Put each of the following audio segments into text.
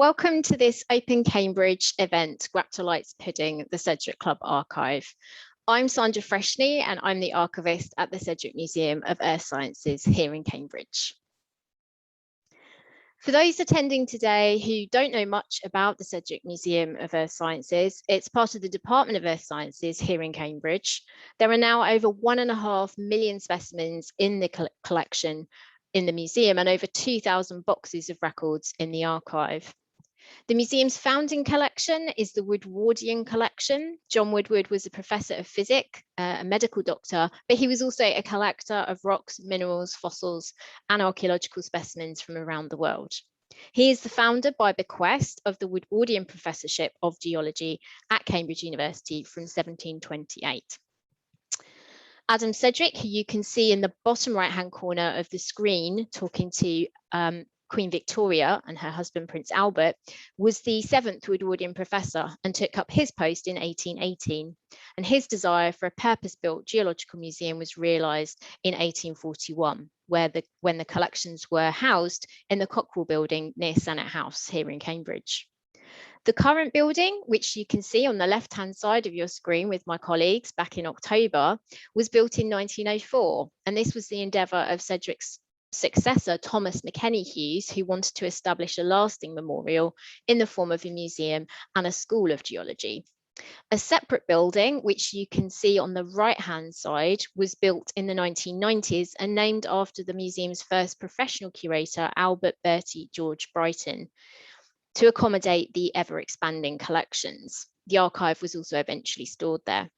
Welcome to this Open Cambridge event, Graptolites Pudding, the Sedgwick Club Archive. I'm Sandra Freshney and I'm the archivist at the Sedgwick Museum of Earth Sciences here in Cambridge. For those attending today who don't know much about the Sedgwick Museum of Earth Sciences, it's part of the Department of Earth Sciences here in Cambridge. There are now over 1.5 million specimens in the collection in the museum and over 2,000 boxes of records in the archive. The museum's founding collection is the Woodwardian collection. John Woodward was a professor of physics, a medical doctor, but he was also a collector of rocks, minerals, fossils, and archaeological specimens from around the world. He is the founder by bequest of the Woodwardian Professorship of Geology at Cambridge University from 1728. Adam Sedgwick, who you can see in the bottom right-hand corner of the screen talking to Queen Victoria and her husband Prince Albert, was the 7th Woodwardian professor and took up his post in 1818. And his desire for a purpose-built geological museum was realised in 1841, when the collections were housed in the Cockerell building near Senate House here in Cambridge. The current building, which you can see on the left-hand side of your screen with my colleagues back in October, was built in 1904, and this was the endeavour of Sedgwick's successor, Thomas McKennie Hughes, who wanted to establish a lasting memorial in the form of a museum and a school of geology. A separate building, which you can see on the right-hand side, was built in the 1990s and named after the museum's first professional curator, Albert Bertie George Brighton, to accommodate the ever-expanding collections. The archive was also eventually stored there.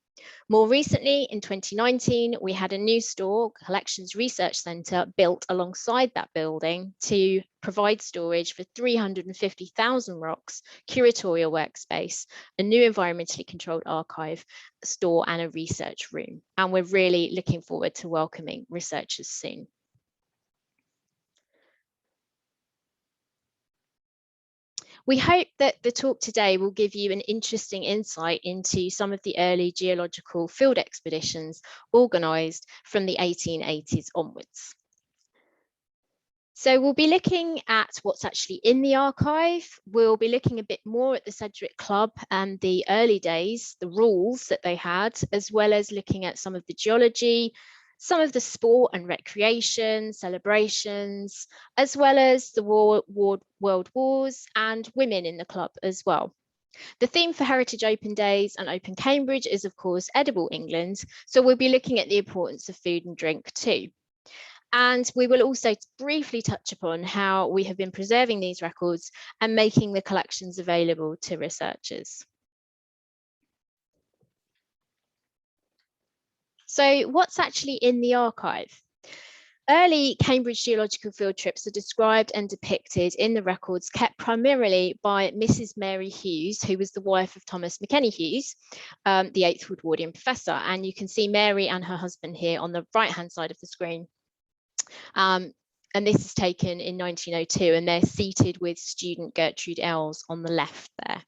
More recently, in 2019, we had a new store, Collections Research Centre, built alongside that building to provide storage for 350,000 rocks, curatorial workspace, a new environmentally controlled archive, store and a research room. And we're really looking forward to welcoming researchers soon. We hope that the talk today will give you an interesting insight into some of the early geological field expeditions organised from the 1880s onwards. So we'll be looking at what's actually in the archive. We'll be looking a bit more at the Sedgwick Club and the early days, the rules that they had, as well as looking at some of the geology, some of the sport and recreation, celebrations, as well as the world wars and women in the club as well. The theme for Heritage Open Days and Open Cambridge is, of course, Edible England. So we'll be looking at the importance of food and drink too. And we will also briefly touch upon how we have been preserving these records and making the collections available to researchers. So what's actually in the archive? Early Cambridge geological field trips are described and depicted in the records kept primarily by Mrs. Mary Hughes, who was the wife of Thomas McKennie Hughes, the 8th Woodwardian professor. And you can see Mary and her husband here on the right-hand side of the screen. And this is taken in 1902, and they're seated with student Gertrude Ellis on the left there.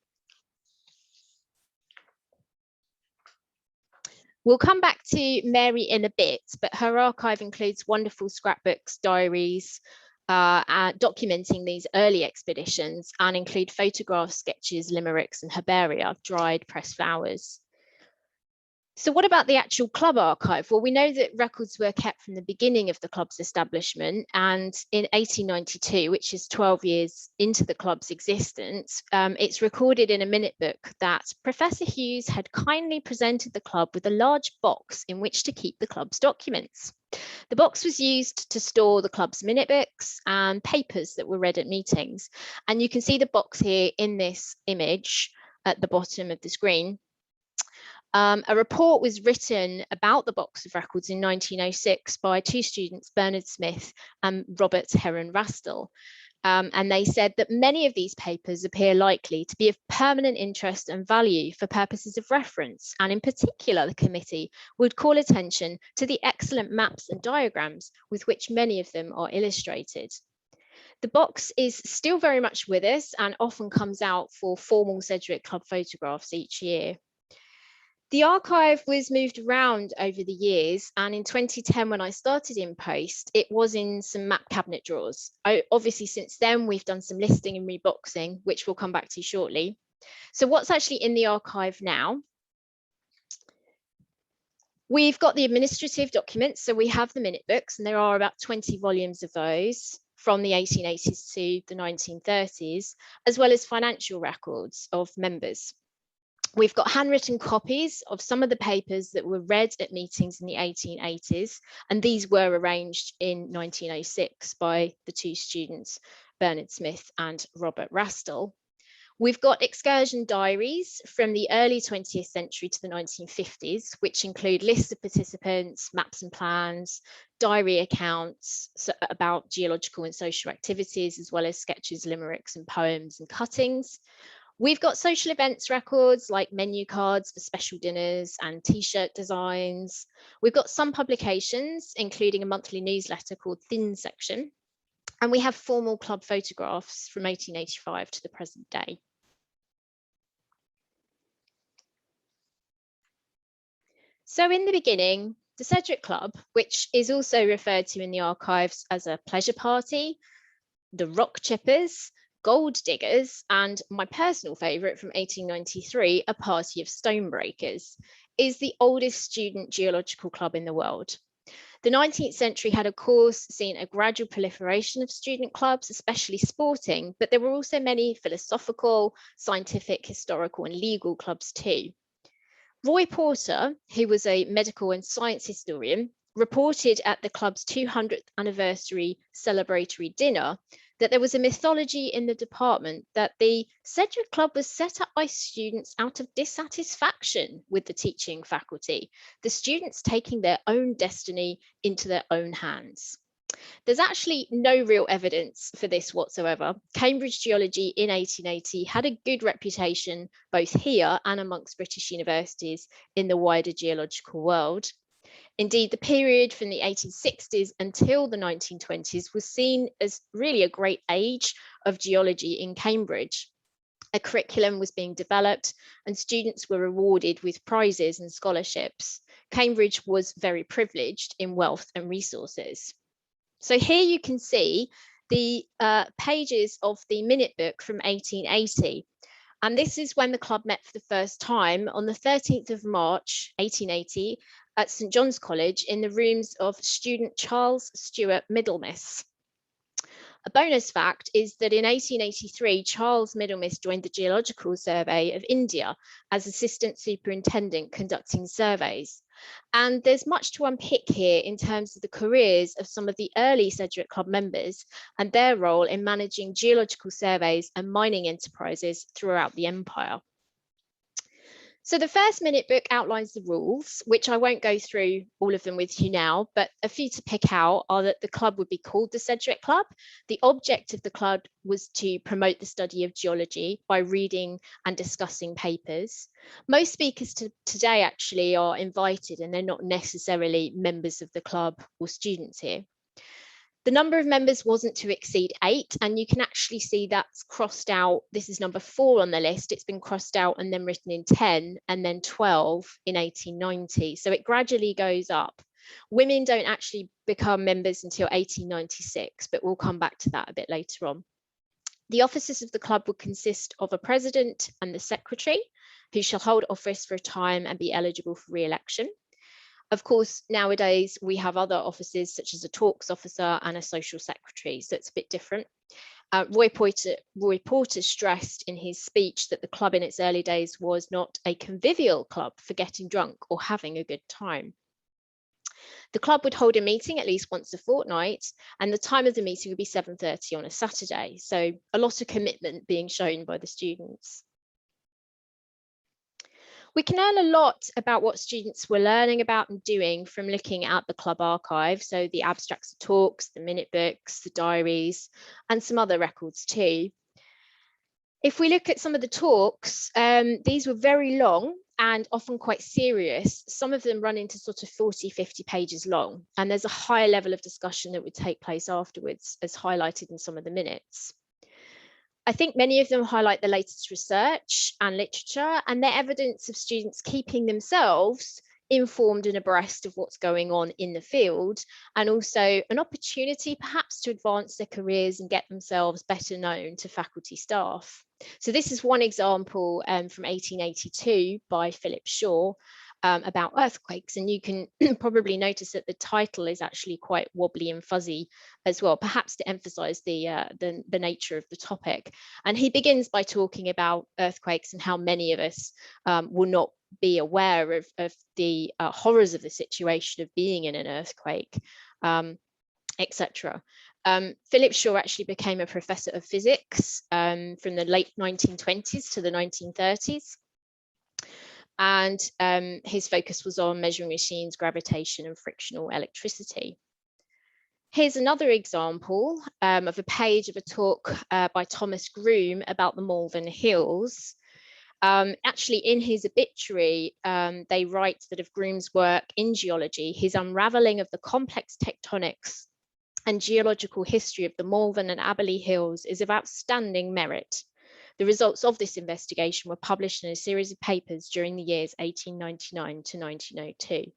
We'll come back to Mary in a bit, but her archive includes wonderful scrapbooks, diaries, documenting these early expeditions, and include photographs, sketches, limericks, and herbaria of dried pressed flowers. So what about the actual club archive? Well, we know that records were kept from the beginning of the club's establishment, and in 1892, which is 12 years into the club's existence, it's recorded in a minute book that Professor Hughes had kindly presented the club with a large box in which to keep the club's documents. The box was used to store the club's minute books and papers that were read at meetings. And you can see the box here in this image at the bottom of the screen. A report was written about the box of records in 1906 by two students, Bernard Smith and Robert Heron Rastell. And they said that many of these papers appear likely to be of permanent interest and value for purposes of reference. And in particular, the committee would call attention to the excellent maps and diagrams with which many of them are illustrated. The box is still very much with us and often comes out for formal Sedgwick Club photographs each year. The archive was moved around over the years, and in 2010, when I started in post, it was in some map cabinet drawers. Obviously, since then, we've done some listing and reboxing, which we'll come back to shortly. So what's actually in the archive now? We've got the administrative documents, so we have the minute books, and there are about 20 volumes of those from the 1880s to the 1930s, as well as financial records of members. We've got handwritten copies of some of the papers that were read at meetings in the 1880s, and these were arranged in 1906 by the two students, Bernard Smith and Robert Rastall. We've got excursion diaries from the early 20th century to the 1950s, which include lists of participants, maps and plans, diary accounts about geological and social activities, as well as sketches, limericks and poems and cuttings. We've got social events records like menu cards for special dinners and T-shirt designs. We've got some publications, including a monthly newsletter called Thin Section. And we have formal club photographs from 1885 to the present day. So in the beginning, the Sedgwick Club, which is also referred to in the archives as a pleasure party, the rock chippers, gold diggers, and my personal favourite from 1893, a party of stonebreakers, is the oldest student geological club in the world. The 19th century had, of course, seen a gradual proliferation of student clubs, especially sporting, but there were also many philosophical, scientific, historical, and legal clubs too. Roy Porter, who was a medical and science historian, reported at the club's 200th anniversary celebratory dinner that there was a mythology in the department that the Sedgwick Club was set up by students out of dissatisfaction with the teaching faculty, the students taking their own destiny into their own hands. There's actually no real evidence for this whatsoever. Cambridge geology in 1880 had a good reputation both here and amongst British universities in the wider geological world. Indeed, the period from the 1860s until the 1920s was seen as really a great age of geology in Cambridge. A curriculum was being developed and students were rewarded with prizes and scholarships. Cambridge was very privileged in wealth and resources. So here you can see the pages of the minute book from 1880. And this is when the club met for the first time on the 13th of March, 1880, at St John's College in the rooms of student Charles Stewart Middlemiss. A bonus fact is that in 1883, Charles Middlemiss joined the Geological Survey of India as assistant superintendent conducting surveys. And there's much to unpick here in terms of the careers of some of the early Sedgwick Club members and their role in managing geological surveys and mining enterprises throughout the empire. So the first minute book outlines the rules, which I won't go through all of them with you now, but a few to pick out are that the club would be called the Sedgwick Club. The object of the club was to promote the study of geology by reading and discussing papers. Most speakers today actually are invited and they're not necessarily members of the club or students here. The number of members wasn't to exceed 8, and you can actually see that's crossed out. This is number 4 on the list. It's been crossed out and then written in 10 and then 12 in 1890. So it gradually goes up. Women don't actually become members until 1896, but we'll come back to that a bit later on. The officers of the club would consist of a president and the secretary, who shall hold office for a time and be eligible for re-election. Of course, nowadays we have other offices such as a talks officer and a social secretary, so it's a bit different. Roy Porter stressed in his speech that the club in its early days was not a convivial club for getting drunk or having a good time. The club would hold a meeting at least once a fortnight, and the time of the meeting would be 7:30 on a Saturday, so a lot of commitment being shown by the students. We can learn a lot about what students were learning about and doing from looking at the club archive, so the abstracts of talks, the minute books, the diaries, and some other records too. If we look at some of the talks, these were very long and often quite serious. Some of them run into sort of 40, 50 pages long, and there's a higher level of discussion that would take place afterwards, as highlighted in some of the minutes. I think many of them highlight the latest research and literature and their evidence of students keeping themselves informed and abreast of what's going on in the field, and also an opportunity perhaps to advance their careers and get themselves better known to faculty staff. So this is one example from 1882 by Philip Shaw about earthquakes, and you can probably notice that the title is actually quite wobbly and fuzzy as well, perhaps to emphasize the nature of the topic. And he begins by talking about earthquakes and how many of us will not be aware of the horrors of the situation of being in an earthquake, etc. Philip Shaw actually became a professor of physics from the late 1920s to the 1930s. And his focus was on measuring machines, gravitation, and frictional electricity. Here's another example of a page of a talk by Thomas Groome about the Malvern Hills. Actually, in his obituary, they write that of Groome's work in geology, his unraveling of the complex tectonics and geological history of the Malvern and Aberley Hills is of outstanding merit. The results of this investigation were published in a series of papers during the years 1899 to 1902.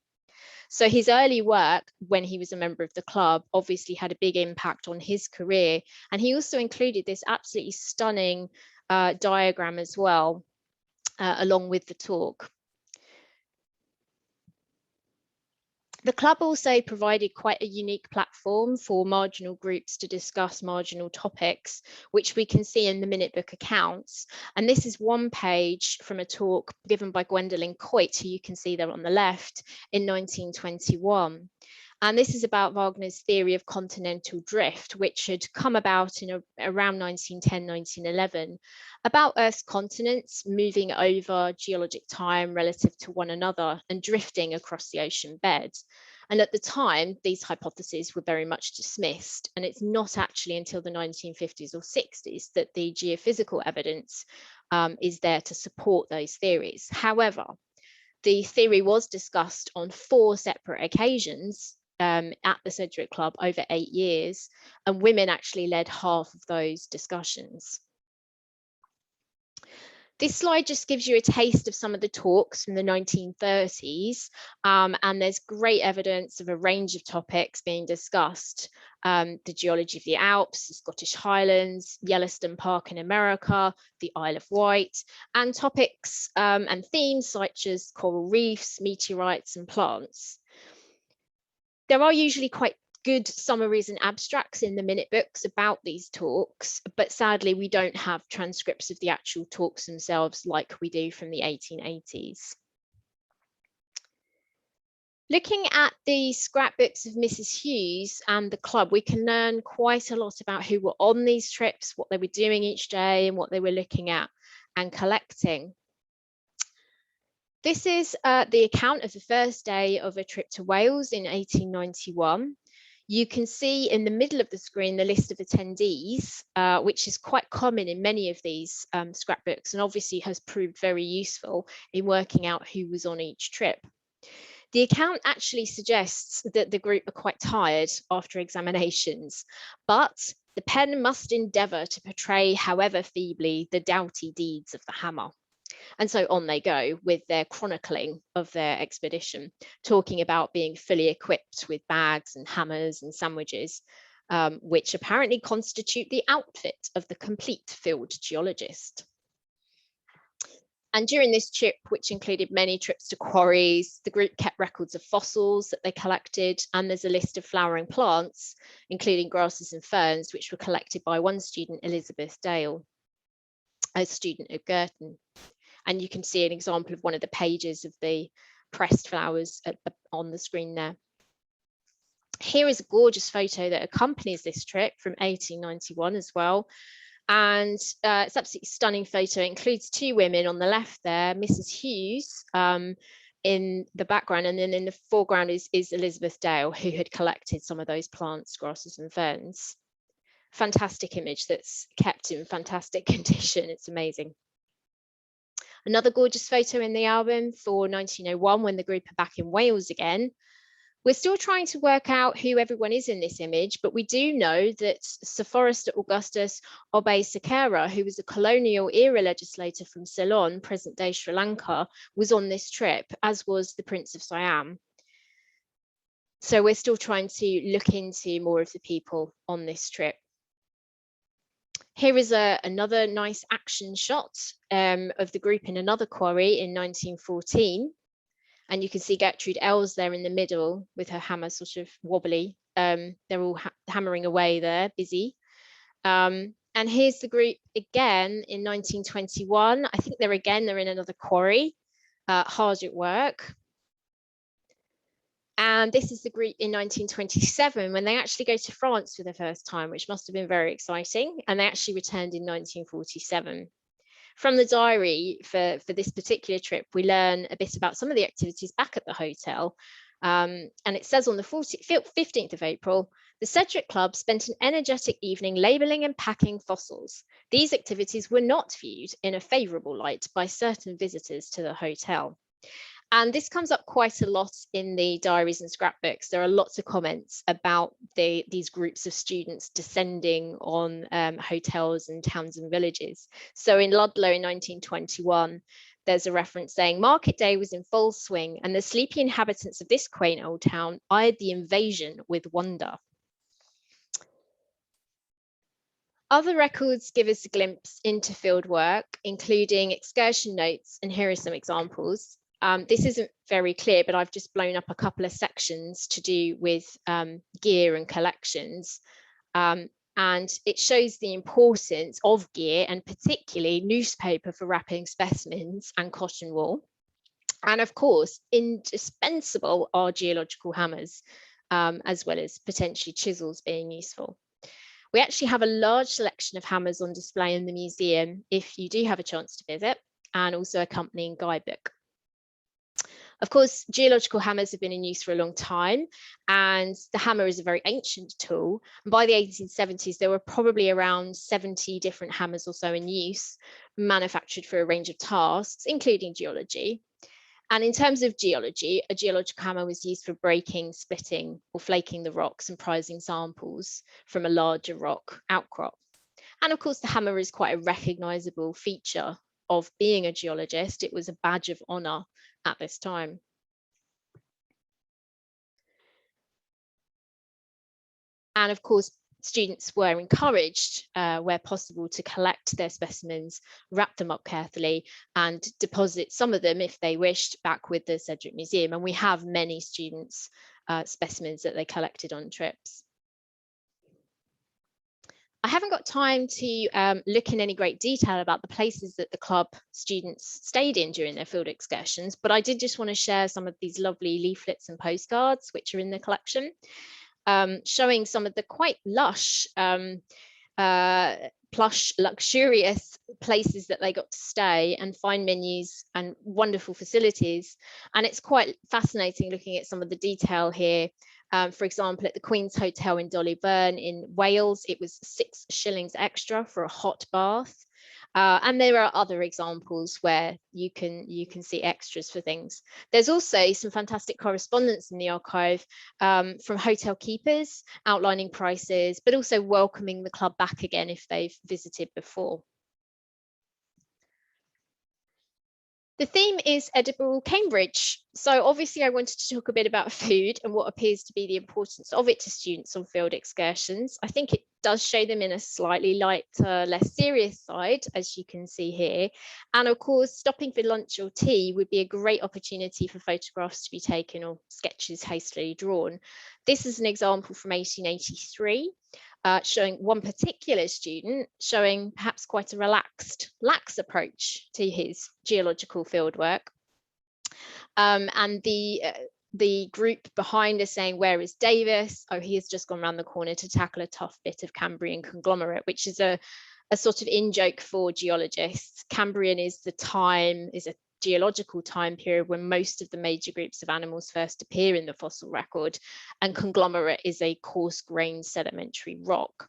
So his early work, when he was a member of the club, obviously had a big impact on his career. And he also included this absolutely stunning diagram as well, along with the talk. The club also provided quite a unique platform for marginal groups to discuss marginal topics, which we can see in the minute book accounts. And this is one page from a talk given by Gwendolyn Coit, who you can see there on the left, in 1921. And this is about Wagner's theory of continental drift, which had come about in around 1910, 1911, about Earth's continents moving over geologic time relative to one another and drifting across the ocean bed. And at the time, these hypotheses were very much dismissed. And it's not actually until the 1950s or 60s that the geophysical evidence is there to support those theories. However, the theory was discussed on 4 separate occasions at the Sedgwick Club over 8 years, and women actually led half of those discussions. This slide just gives you a taste of some of the talks from the 1930s, and there's great evidence of a range of topics being discussed. The geology of the Alps, the Scottish Highlands, Yellowstone Park in America, the Isle of Wight, and topics and themes such as coral reefs, meteorites, and plants. There are usually quite good summaries and abstracts in the minute books about these talks, but sadly we don't have transcripts of the actual talks themselves like we do from the 1880s. Looking at the scrapbooks of Mrs. Hughes and the club, we can learn quite a lot about who were on these trips, what they were doing each day, and what they were looking at and collecting. This is the account of the first day of a trip to Wales in 1891. You can see in the middle of the screen the list of attendees, which is quite common in many of these scrapbooks and obviously has proved very useful in working out who was on each trip. The account actually suggests that the group are quite tired after examinations, but the pen must endeavour to portray, however feebly, the doughty deeds of the hammer. And so on they go with their chronicling of their expedition, talking about being fully equipped with bags and hammers and sandwiches, which apparently constitute the outfit of the complete field geologist. And during this trip, which included many trips to quarries, the group kept records of fossils that they collected, and there's a list of flowering plants, including grasses and ferns, which were collected by one student, Elizabeth Dale, a student of Girton. And you can see an example of one of the pages of the pressed flowers on the screen there. Here is a gorgeous photo that accompanies this trip from 1891 as well. And it's absolutely stunning photo. It includes 2 women on the left there, Mrs. Hughes in the background, and then in the foreground is Elizabeth Dale, who had collected some of those plants, grasses and ferns. Fantastic image that's kept in fantastic condition. It's amazing. Another gorgeous photo in the album for 1901, when the group are back in Wales again, We're still trying to work out who everyone is in this image, but we do know that Sir Forester Augustus Obey Sekera, who was a colonial era legislator from Ceylon, present-day Sri Lanka, was on this trip, as was the Prince of Siam. So we're still trying to look into more of the people on this trip. Here is another nice action shot of the group in another quarry in 1914. And you can see Gertrude Ellis there in the middle with her hammer sort of wobbly. They're all hammering away there, busy. And here's the group again in 1921. I think they're in another quarry, hard at work. And this is the group in 1927 when they actually go to France for the first time, which must have been very exciting. And they actually returned in 1947. From the diary for this particular trip, we learn a bit about some of the activities back at the hotel. And it says on the 15th of April, the Sedgwick Club spent an energetic evening labelling and packing fossils. These activities were not viewed in a favourable light by certain visitors to the hotel. And this comes up quite a lot in the diaries and scrapbooks. There are lots of comments about these groups of students descending on hotels and towns and villages. So in Ludlow in 1921, there's a reference saying, market day was in full swing and the sleepy inhabitants of this quaint old town eyed the invasion with wonder. Other records give us a glimpse into field work, including excursion notes, and here are some examples. This isn't very clear, but I've just blown up a couple of sections to do with gear and collections. And it shows the importance of gear and particularly newspaper for wrapping specimens and cotton wool. And of course, indispensable are geological hammers, as well as potentially chisels being useful. We actually have a large selection of hammers on display in the museum if you do have a chance to visit, and also accompanying guidebook. Of course, geological hammers have been in use for a long time, and the hammer is a very ancient tool. And by the 1870s, there were probably around 70 different hammers or so in use, manufactured for a range of tasks, including geology. And in terms of geology, a geological hammer was used for breaking, splitting, or flaking the rocks and prizing samples from a larger rock outcrop. And of course, the hammer is quite a recognizable feature of being a geologist. It was a badge of honor at this time. And of course, students were encouraged, where possible, to collect their specimens, wrap them up carefully, and deposit some of them, if they wished, back with the Sedgwick Museum. And we have many students' specimens that they collected on trips. I haven't got time to look in any great detail about the places that the club students stayed in during their field excursions, but I did just want to share some of these lovely leaflets and postcards which are in the collection, showing some of the quite lush, plush, luxurious places that they got to stay, and fine menus and wonderful facilities. And it's quite fascinating looking at some of the detail here. For example, at the Queen's Hotel in Dollyburn in Wales, it was 6 shillings extra for a hot bath. And there are other examples where you can see extras for things. There's also some fantastic correspondence in the archive from hotel keepers outlining prices, but also welcoming the club back again if they've visited before. The theme is edible Cambridge. So obviously I wanted to talk a bit about food and what appears to be the importance of it to students on field excursions. I think it does show them in a slightly lighter, less serious side, as you can see here. And of course, stopping for lunch or tea would be a great opportunity for photographs to be taken or sketches hastily drawn. This is an example from 1883. Showing one particular student showing perhaps quite a relaxed, lax approach to his geological fieldwork. And the group behind is saying, where is Davis? Oh, he has just gone around the corner to tackle a tough bit of Cambrian conglomerate, which is a sort of in-joke for geologists. Cambrian is a geological time period when most of the major groups of animals first appear in the fossil record, and conglomerate is a coarse-grained sedimentary rock.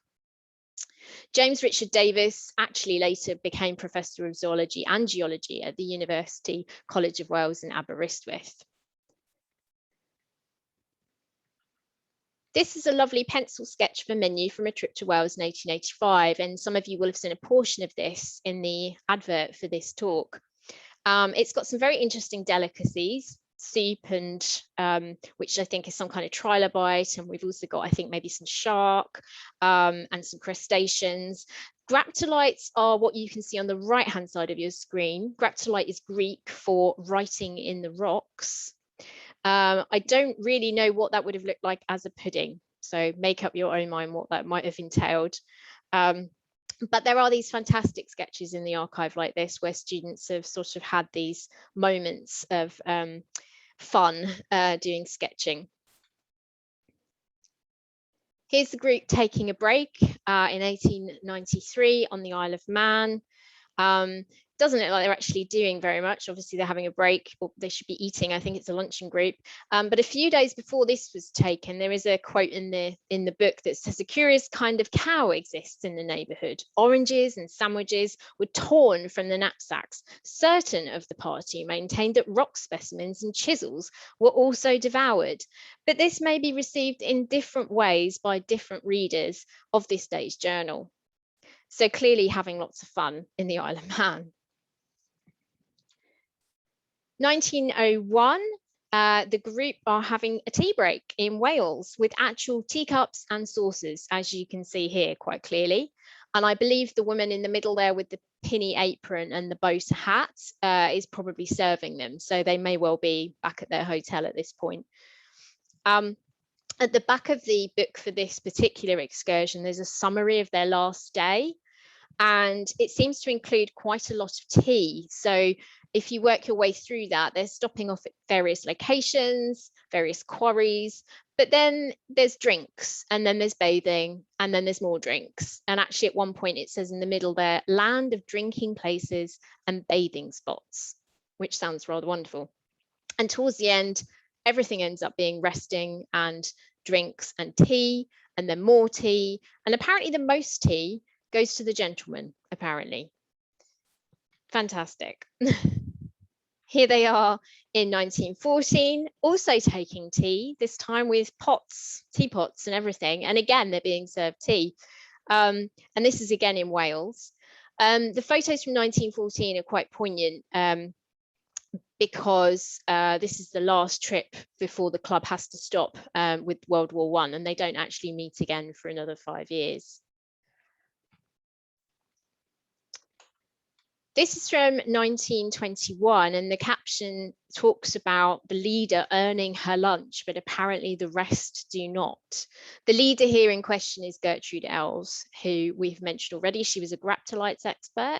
James Richard Davis actually later became Professor of Zoology and Geology at the University College of Wales in Aberystwyth. This is a lovely pencil sketch of a menu from a trip to Wales in 1885, and some of you will have seen a portion of this in the advert for this talk. It's got some very interesting delicacies, soup and which I think is some kind of trilobite, and we've also got, I think, maybe some shark and some crustaceans. Graptolites are what you can see on the right hand side of your screen. Graptolite is Greek for writing in the rocks. I don't really know what that would have looked like as a pudding, so make up your own mind what that might have entailed. But there are these fantastic sketches in the archive like this, where students have sort of had these moments of fun doing sketching. Here's the group taking a break in 1893 on the Isle of Man. Doesn't look like they're actually doing very much. Obviously, they're having a break, or they should be eating. I think it's a luncheon group. But a few days before this was taken, there is a quote in the book that says, a curious kind of cow exists in the neighbourhood. Oranges and sandwiches were torn from the knapsacks. Certain of the party maintained that rock specimens and chisels were also devoured. But this may be received in different ways by different readers of this day's journal. So clearly having lots of fun in the Isle of Man. 1901, the group are having a tea break in Wales with actual teacups and saucers, as you can see here quite clearly. And I believe the woman in the middle there with the pinny apron and the boat hat is probably serving them. So they may well be back at their hotel at this point. At the back of the book for this particular excursion, there's a summary of their last day, and it seems to include quite a lot of tea. So if you work your way through that, they're stopping off at various locations, various quarries, but then there's drinks, and then there's bathing, and then there's more drinks. And actually at one point it says in the middle there, land of drinking places and bathing spots, which sounds rather wonderful. And towards the end, everything ends up being resting and drinks and tea, and then more tea. And apparently the most tea goes to the gentleman, apparently. Fantastic. Here they are in 1914, also taking tea, this time with pots, teapots and everything. And again, they're being served tea. And this is again in Wales. The photos from 1914 are quite poignant because this is the last trip before the club has to stop with World War I, and they don't actually meet again for another 5 years. This is from 1921, and the caption talks about the leader earning her lunch, but apparently the rest do not. The leader here in question is Gertrude Ellis, who we've mentioned already. She was a Graptolites expert,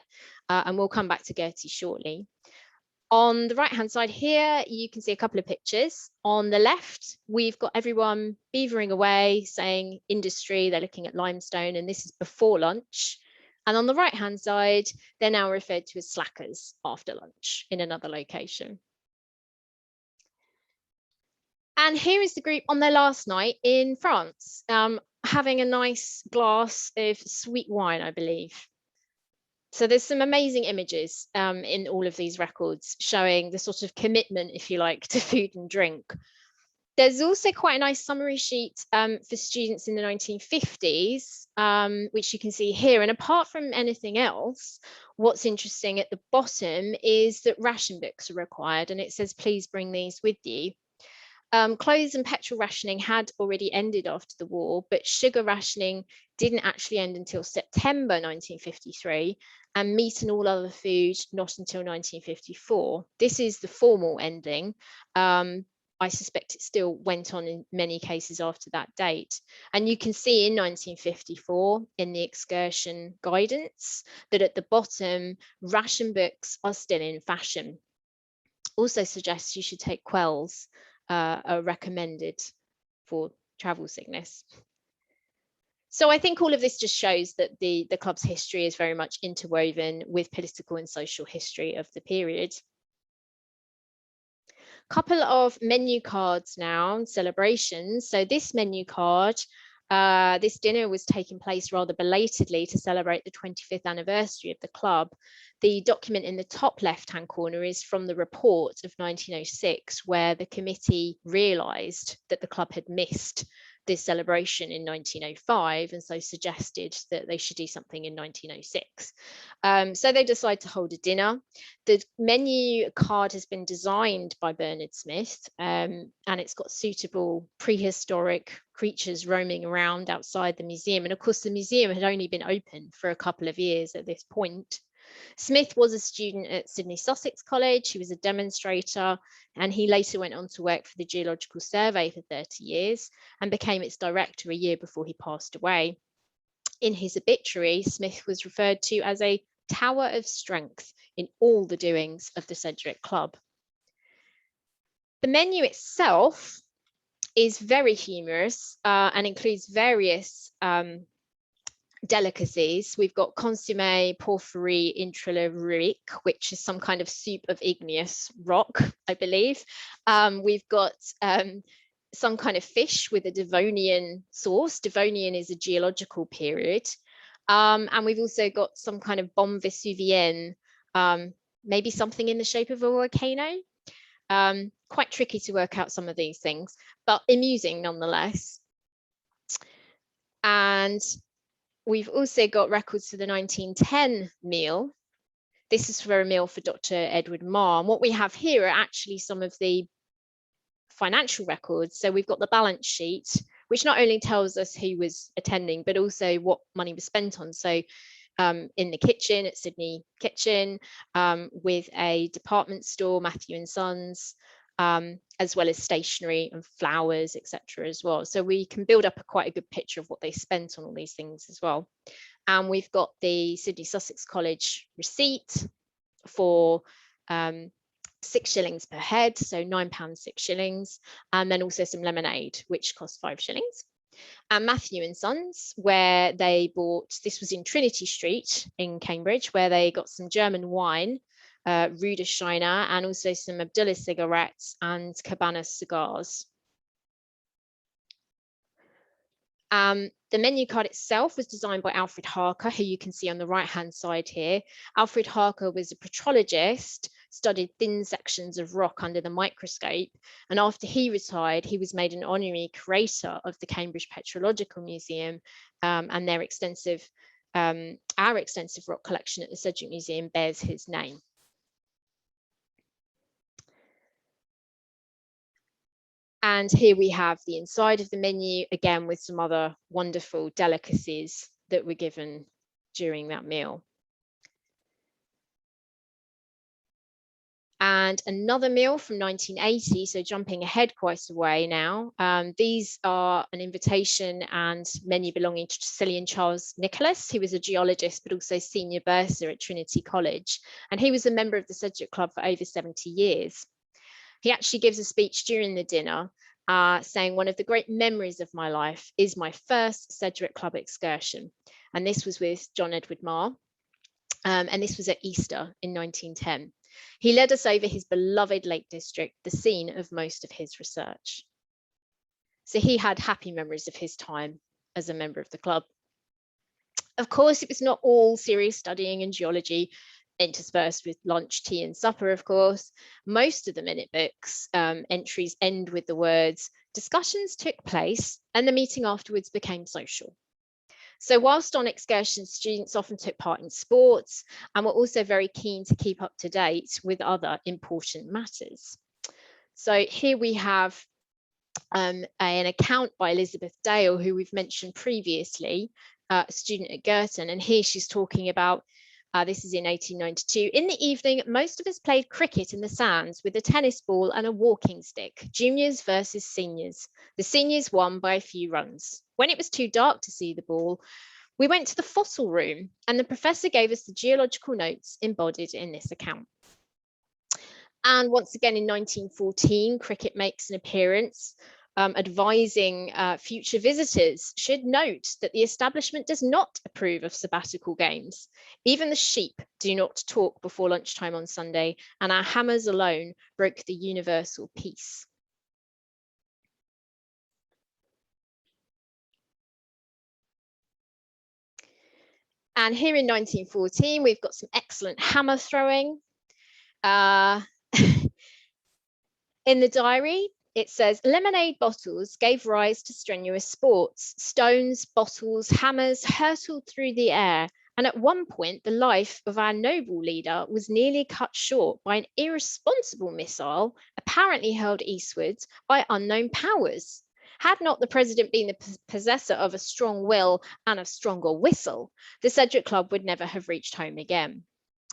and we'll come back to Gertie shortly. On the right-hand side here, you can see a couple of pictures. On the left, we've got everyone beavering away, saying industry, they're looking at limestone, and this is before lunch. And on the right-hand side, they're now referred to as slackers after lunch in another location. And here is the group on their last night in France, having a nice glass of sweet wine, I believe. So there's some amazing images in all of these records showing the sort of commitment, if you like, to food and drink. There's also quite a nice summary sheet for students in the 1950s, which you can see here. And apart from anything else, what's interesting at the bottom is that ration books are required, and it says, please bring these with you. Clothes and petrol rationing had already ended after the war, but sugar rationing didn't actually end until September 1953, and meat and all other food not until 1954. This is the formal ending. I suspect it still went on in many cases after that date. And you can see in 1954 in the excursion guidance that at the bottom, ration books are still in fashion. Also suggests you should take quells, are recommended for travel sickness. So I think all of this just shows that the club's history is very much interwoven with political and social history of the period. Couple of menu cards now, celebrations. So this menu card, this dinner was taking place rather belatedly to celebrate the 25th anniversary of the club. The document in the top left-hand corner is from the report of 1906, where the committee realised that the club had missed this celebration in 1905, and so suggested that they should do something in 1906. So they decide to hold a dinner. The menu card has been designed by Bernard Smith, and it's got suitable prehistoric creatures roaming around outside the museum. And of course, the museum had only been open for a couple of years at this point. Smith was a student at Sydney Sussex College. He was a demonstrator, and he later went on to work for the Geological Survey for 30 years and became its director a year before he passed away. In his obituary, Smith was referred to as a tower of strength in all the doings of the Sedgwick Club. The menu itself is very humorous and includes various delicacies. We've got consommé porphyry intralarique, which is some kind of soup of igneous rock, I believe. We've got some kind of fish with a Devonian sauce. Devonian is a geological period. And we've also got some kind of bombe vesuvienne, maybe something in the shape of a volcano. Quite tricky to work out some of these things, but amusing nonetheless. And we've also got records for the 1910 meal. This is for a meal for Dr. Edward Marr. And what we have here are actually some of the financial records. So we've got the balance sheet, which not only tells us who was attending, but also what money was spent on. So in the kitchen at Sydney Kitchen, with a department store, Matthew and Sons, as well as stationery and flowers, etc. as well. So we can build up quite a good picture of what they spent on all these things as well. And we've got the Sydney Sussex College receipt for 6 shillings per head, so £9 6 shillings, and then also some lemonade, which cost 5 shillings. And Matthew and Sons, where they bought, this was in Trinity Street in Cambridge, where they got some German wine, Rudolsteiner, and also some Abdullah cigarettes and Cabana cigars. The menu card itself was designed by Alfred Harker, who you can see on the right-hand side here. Alfred Harker was a petrologist, studied thin sections of rock under the microscope, and after he retired, he was made an honorary curator of the Cambridge Petrological Museum, and our extensive rock collection at the Sedgwick Museum bears his name. And here we have the inside of the menu, again, with some other wonderful delicacies that were given during that meal. And another meal from 1980, so jumping ahead quite a way now. These are an invitation and menu belonging to Cillian Charles Nicholas, who was a geologist, but also senior bursar at Trinity College. And he was a member of the Sedgwick Club for over 70 years. He actually gives a speech during the dinner saying, one of the great memories of my life is my first Sedgwick Club excursion. And this was with John Edward Marr. And this was at Easter in 1910. He led us over his beloved Lake District, the scene of most of his research. So he had happy memories of his time as a member of the club. Of course, it was not all serious studying in geology, interspersed with lunch, tea and supper, of course. Most of the minute books entries end with the words, discussions took place and the meeting afterwards became social. So whilst on excursions, students often took part in sports and were also very keen to keep up to date with other important matters. So here we have an account by Elizabeth Dale, who we've mentioned previously, a student at Girton, and here she's talking about this is in 1892. In the evening, most of us played cricket in the sands with a tennis ball and a walking stick, juniors versus seniors. The seniors won by a few runs. When it was too dark to see the ball, we went to the fossil room and the professor gave us the geological notes embodied in this account. And once again in 1914, cricket makes an appearance, advising future visitors should note that the establishment does not approve of sabbatical games. Even the sheep do not talk before lunchtime on Sunday, and our hammers alone broke the universal peace. And here in 1914, we've got some excellent hammer throwing. In the diary, It says, lemonade bottles gave rise to strenuous sports. Stones, bottles, hammers hurtled through the air. And at one point, the life of our noble leader was nearly cut short by an irresponsible missile, apparently hurled eastwards by unknown powers. Had not the president been the possessor of a strong will and a stronger whistle, the Sedgwick Club would never have reached home again.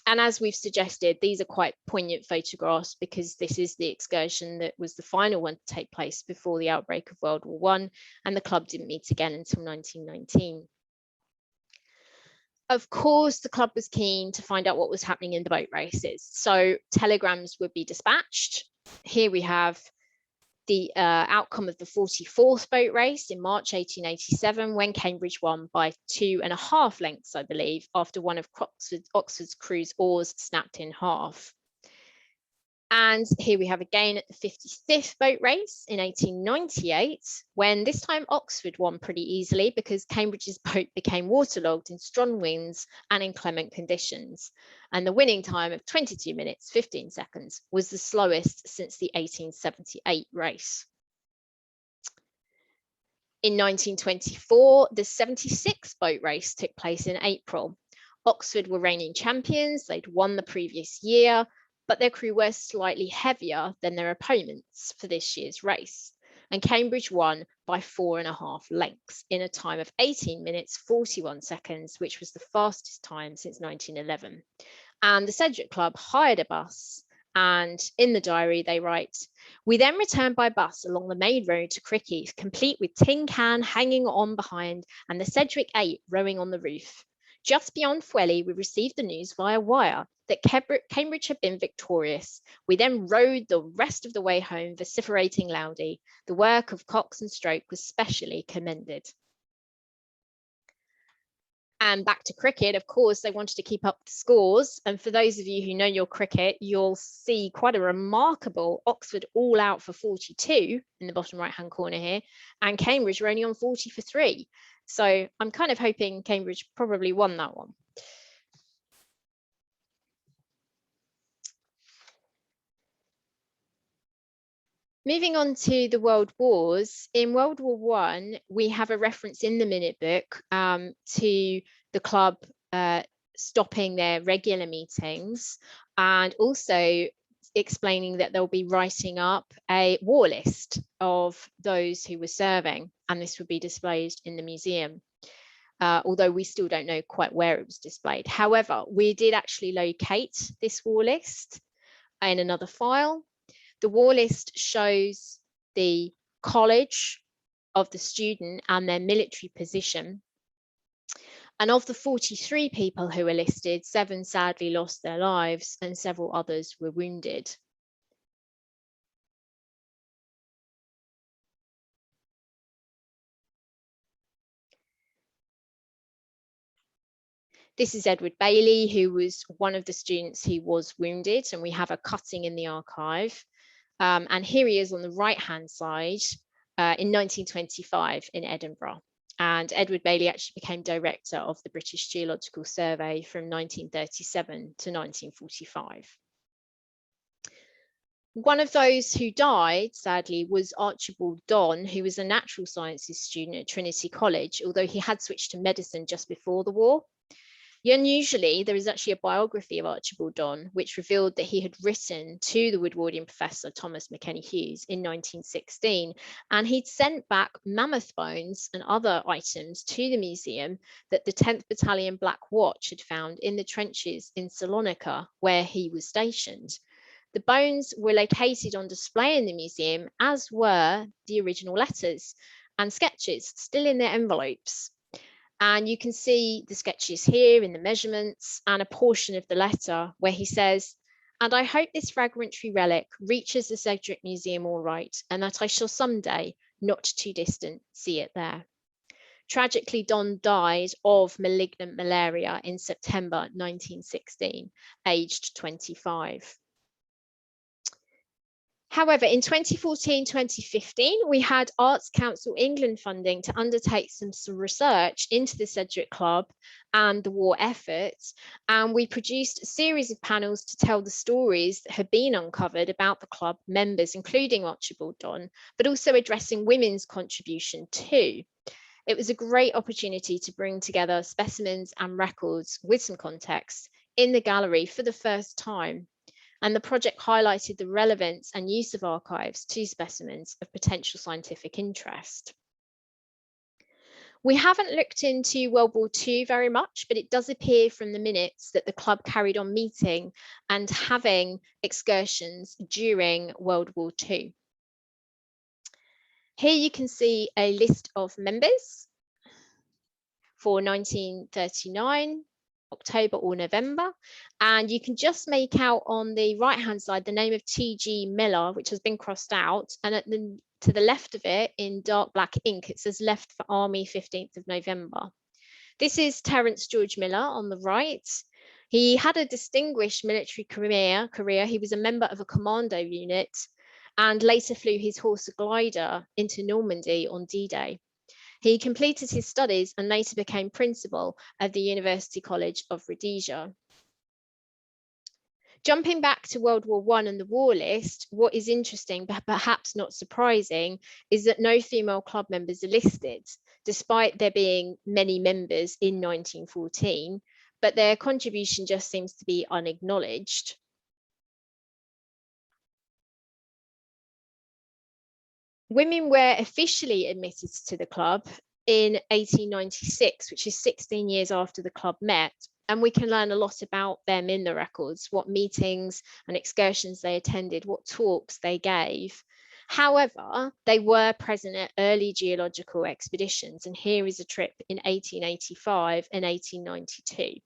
And as we've suggested, these are quite poignant photographs because this is the excursion that was the final one to take place before the outbreak of World War I, and the club didn't meet again until 1919. Of course, the club was keen to find out what was happening in the boat races, so telegrams would be dispatched. Here we have the outcome of the 44th boat race in March 1887, when Cambridge won by 2.5 lengths, I believe, after one of Oxford's crew's oars snapped in half. And here we have again at the 55th boat race in 1898, when this time Oxford won pretty easily because Cambridge's boat became waterlogged in strong winds and inclement conditions. And the winning time of 22 minutes, 15 seconds was the slowest since the 1878 race. In 1924, the 76th boat race took place in April. Oxford were reigning champions, they'd won the previous year, but their crew were slightly heavier than their opponents for this year's race. And Cambridge won by 4.5 lengths in a time of 18 minutes, 41 seconds, which was the fastest time since 1911. And the Sedgwick Club hired a bus, and in the diary they write, "We then returned by bus along the main road to Cricky, complete with tin can hanging on behind and the Sedgwick 8 rowing on the roof. Just beyond Fwelly, we received the news via wire that Cambridge had been victorious. We then rowed the rest of the way home, vociferating loudly. The work of Cox and Stroke was specially commended." And back to cricket, of course, they wanted to keep up the scores. And for those of you who know your cricket, you'll see quite a remarkable Oxford all out for 42 in the bottom right-hand corner here, and Cambridge were only on 40 for 3. So I'm kind of hoping Cambridge probably won that one. Moving on to the World Wars, in World War I, we have a reference in the minute book to the club stopping their regular meetings, and also explaining that they'll be writing up a war list of those who were serving, and this would be displayed in the museum. Although we still don't know quite where it was displayed. However, we did actually locate this war list in another file. The war list shows the college of the student and their military position. And of the 43 people who were listed, 7 sadly lost their lives and several others were wounded. This is Edward Bailey, who was one of the students who was wounded, and we have a cutting in the archive. And here he is on the right-hand side in 1925 in Edinburgh. And Edward Bailey actually became director of the British Geological Survey from 1937 to 1945. One of those who died, sadly, was Archie Don, who was a natural sciences student at Trinity College, although he had switched to medicine just before the war. Unusually, there is actually a biography of Archibald Don, which revealed that he had written to the Woodwardian professor Thomas McKennie Hughes in 1916, and he'd sent back mammoth bones and other items to the museum that the 10th Battalion Black Watch had found in the trenches in Salonika, where he was stationed. The bones were located on display in the museum, as were the original letters and sketches still in their envelopes. And you can see the sketches here in the measurements and a portion of the letter where he says, "And I hope this fragmentary relic reaches the Sedgwick Museum all right, and that I shall someday, not too distant, see it there." Tragically, Don died of malignant malaria in September 1916, aged 25. However, in 2014-2015, we had Arts Council England funding to undertake some research into the Sedgwick Club and the war efforts. And we produced a series of panels to tell the stories that had been uncovered about the club members, including Archie Don, but also addressing women's contribution too. It was a great opportunity to bring together specimens and records with some context in the gallery for the first time. And the project highlighted the relevance and use of archives to specimens of potential scientific interest. We haven't looked into World War II very much, but it does appear from the minutes that the club carried on meeting and having excursions during World War II. Here you can see a list of members for 1939. October or November, and you can just make out on the right hand side the name of T.G. Miller, which has been crossed out, and to the left of it in dark black ink it says left for Army 15th of November. This is Terrence George Miller on the right. He had a distinguished military career. He was a member of a commando unit and later flew his horse glider into Normandy on D-Day. He completed his studies and later became principal at the University College of Rhodesia. Jumping back to World War I and the war list, what is interesting, but perhaps not surprising, is that no female club members are listed, despite there being many members in 1914, but their contribution just seems to be unacknowledged. Women were officially admitted to the club in 1896, which is 16 years after the club met. And we can learn a lot about them in the records, what meetings and excursions they attended, what talks they gave. However, they were present at early geological expeditions. And here is a trip in 1885 and 1892.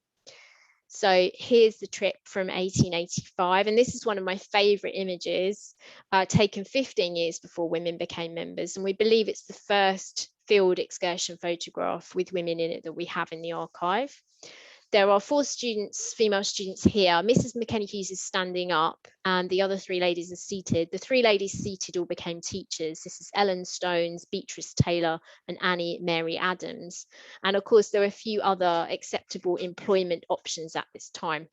So here's the trip from 1885, and this is one of my favourite images, taken 15 years before women became members, and we believe it's the first field excursion photograph with women in it that we have in the archive. There are 4 students, female students here. Mrs. McKenny Hughes is standing up and the other 3 ladies are seated. The 3 ladies seated all became teachers. This is Ellen Stones, Beatrice Taylor and Annie Mary Adams. And of course, there are a few other acceptable employment options at this time.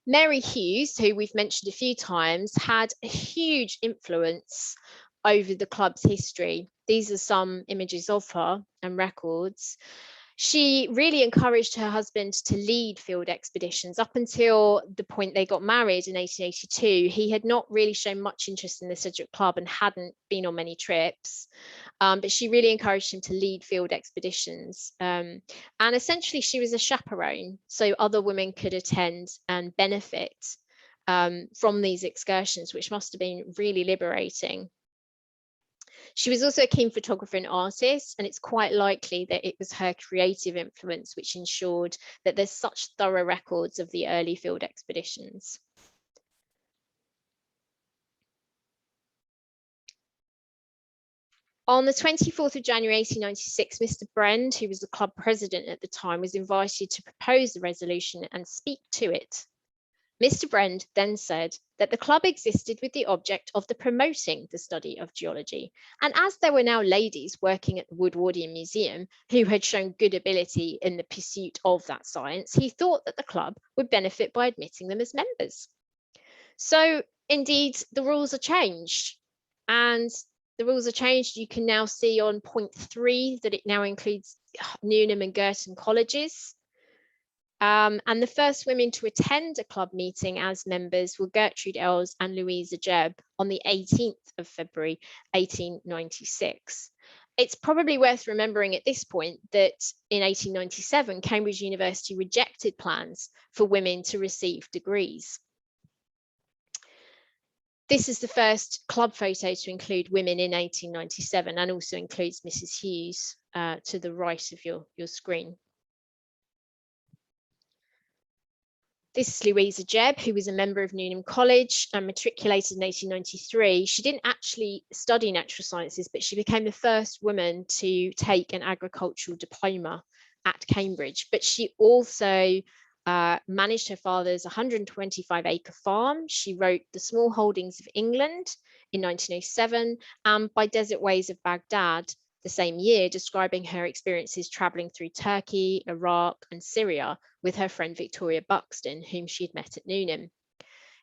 Mary Hughes, who we've mentioned a few times, had a huge influence over the club's history. These are some images of her and records. She really encouraged her husband to lead field expeditions up until the point they got married in 1882. He had not really shown much interest in the Sedgwick Club and hadn't been on many trips, but she really encouraged him to lead field expeditions. And essentially she was a chaperone, so other women could attend and benefit from these excursions, which must have been really liberating. She was also a keen photographer and artist, and it's quite likely that it was her creative influence which ensured that there's such thorough records of the early field expeditions. On the 24th of January 1896, Mr. Brend, who was the club president at the time, was invited to propose the resolution and speak to it. Mr. Brend then said that the club existed with the object of promoting the study of geology. And as there were now ladies working at the Woodwardian Museum who had shown good ability in the pursuit of that science, he thought that the club would benefit by admitting them as members. So indeed, the rules are changed. And the rules are changed. You can now see on point 3 that it now includes Newnham and Girton colleges. And the first women to attend a club meeting as members were Gertrude Ellis and Louise Webb on the 18th of February, 1896. It's probably worth remembering at this point that in 1897, Cambridge University rejected plans for women to receive degrees. This is the first club photo to include women in 1897 and also includes Mrs. Hughes to the right of your screen. This is Louise Webb, who was a member of Newnham College and matriculated in 1893. She didn't actually study natural sciences, but she became the first woman to take an agricultural diploma at Cambridge. But she also managed her father's 125-acre farm. She wrote The Small Holdings of England in 1907 and By Desert Ways of Baghdad the same year, describing her experiences traveling through Turkey, Iraq, and Syria with her friend Victoria Buxton, whom she'd met at Newnham.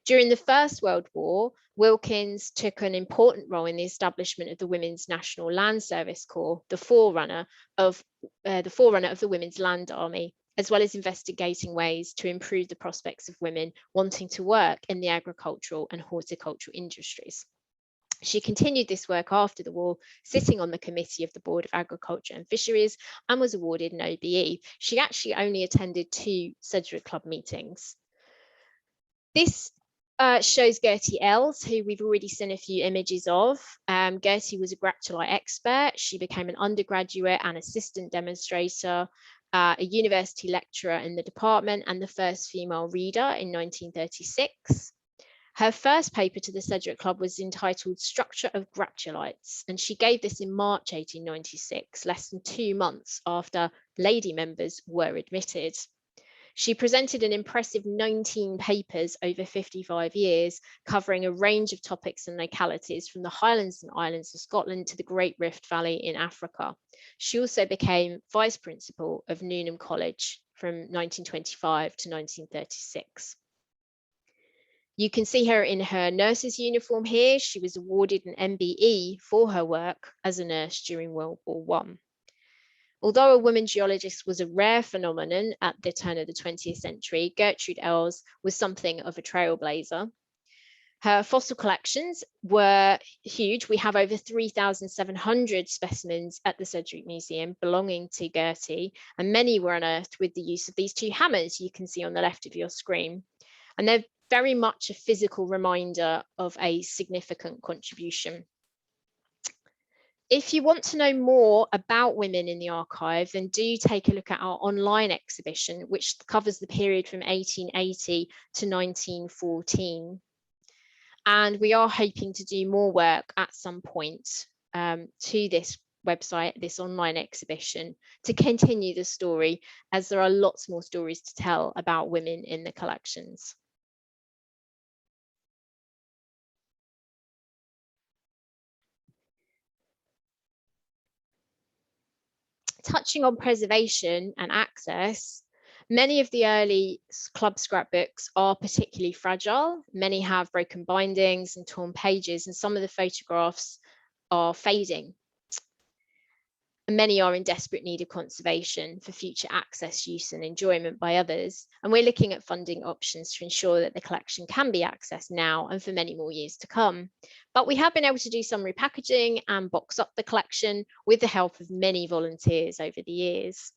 During the First World War, Wilkins took an important role in the establishment of the Women's National Land Service Corps, the forerunner of the Women's Land Army, as well as investigating ways to improve the prospects of women wanting to work in the agricultural and horticultural industries. She continued this work after the war, sitting on the committee of the Board of Agriculture and Fisheries, and was awarded an OBE. She actually only attended 2 Sedgwick Club meetings. This shows Gertrude Ellis, who we've already seen a few images of. Gertrude was a Graptolite expert. She became an undergraduate and assistant demonstrator, a university lecturer in the department, and the first female reader in 1936. Her first paper to the Sedgwick Club was entitled Structure of Graptolites, and she gave this in March 1896, less than 2 months after lady members were admitted. She presented an impressive 19 papers over 55 years, covering a range of topics and localities from the Highlands and Islands of Scotland to the Great Rift Valley in Africa. She also became vice principal of Newnham College from 1925 to 1936. You can see her in her nurse's uniform here. She was awarded an MBE for her work as a nurse during World War I. Although a woman geologist was a rare phenomenon at the turn of the 20th century, Gertrude Ellis was something of a trailblazer. Her fossil collections were huge. We have over 3,700 specimens at the Sedgwick Museum belonging to Gertie, and many were unearthed with the use of these 2 hammers you can see on the left of your screen. And they're very much a physical reminder of a significant contribution. If you want to know more about women in the archive, then do take a look at our online exhibition, which covers the period from 1880 to 1914. And we are hoping to do more work at some point to this website, this online exhibition, to continue the story, as there are lots more stories to tell about women in the collections. Touching on preservation and access, many of the early club scrapbooks are particularly fragile. Many have broken bindings and torn pages, and some of the photographs are fading. And many are in desperate need of conservation for future access, use and enjoyment by others. And we're looking at funding options to ensure that the collection can be accessed now and for many more years to come. But we have been able to do some repackaging and box up the collection with the help of many volunteers over the years.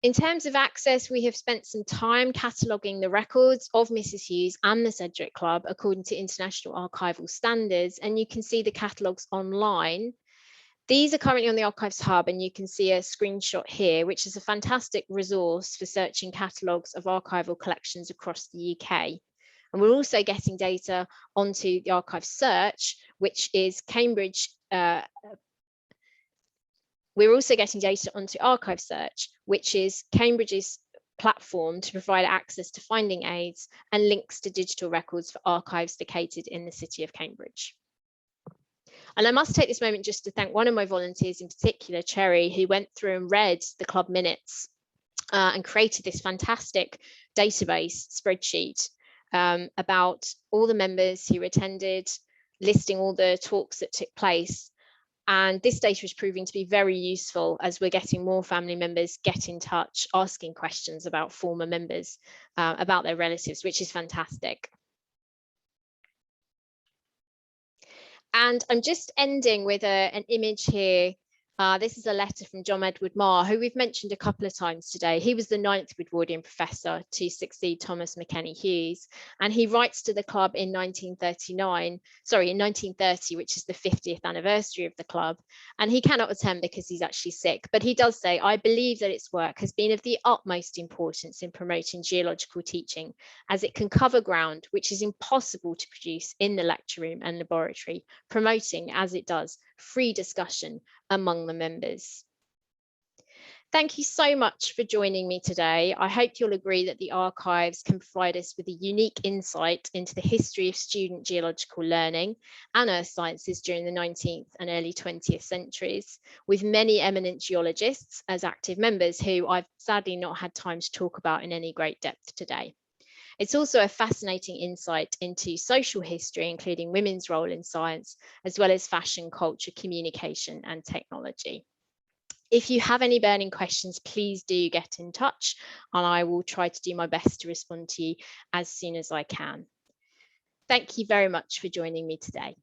In terms of access, we have spent some time cataloguing the records of Mrs. Hughes and the Sedgwick Club according to international archival standards, and you can see the catalogues online. These are currently on the Archives Hub, and you can see a screenshot here, which is a fantastic resource for searching catalogues of archival collections across the UK. And we're also getting data onto the Archive Search, which is Cambridge. We're also getting data onto Archive Search, which is Cambridge's platform to provide access to finding aids and links to digital records for archives located in the city of Cambridge. And I must take this moment just to thank one of my volunteers in particular, Cherry, who went through and read the club minutes and created this fantastic database spreadsheet about all the members who attended, listing all the talks that took place. And this data is proving to be very useful as we're getting more family members get in touch, asking questions about former members, about their relatives, which is fantastic. And I'm just ending with an image here. This is a letter from John Edward Marr, who we've mentioned a couple of times today. He was the 9th Woodwardian professor to succeed Thomas McKennie Hughes. And he writes to the club in 1930, which is the 50th anniversary of the club. And he cannot attend because he's actually sick. But he does say, I believe that its work has been of the utmost importance in promoting geological teaching, as it can cover ground which is impossible to produce in the lecture room and laboratory, promoting, as it does, free discussion among the members. Thank you so much for joining me today. I hope you'll agree that the archives can provide us with a unique insight into the history of student geological learning and earth sciences during the 19th and early 20th centuries, with many eminent geologists as active members who I've sadly not had time to talk about in any great depth today. It's also a fascinating insight into social history, including women's role in science, as well as fashion, culture, communication, and technology. If you have any burning questions, please do get in touch and I will try to do my best to respond to you as soon as I can. Thank you very much for joining me today.